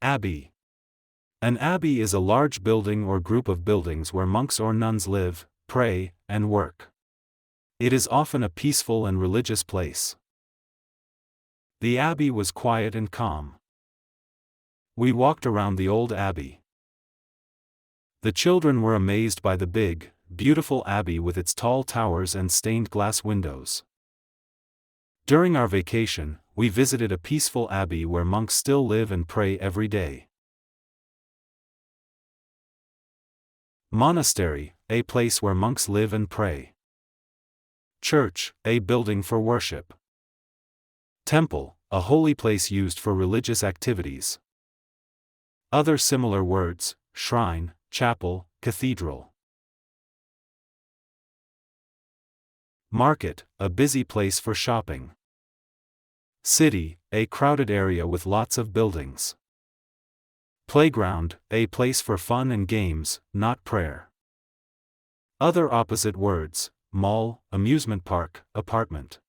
Abbey. An abbey is a large building or group of buildings where monks or nuns live, pray, and work. It is often a peaceful and religious place. The abbey was quiet and calm. We walked around the old abbey. The children were amazed by the big, beautiful abbey with its tall towers and stained glass windows. During our vacation, we visited a peaceful abbey where monks still live and pray every day. Monastery, a place where monks live and pray. Church, a building for worship. Temple, a holy place used for religious activities. Other similar words: shrine, chapel, cathedral. Market, a busy place for shopping. City, a crowded area with lots of buildings. Playground, a place for fun and games, not prayer. Other opposite words: mall, amusement park, apartment.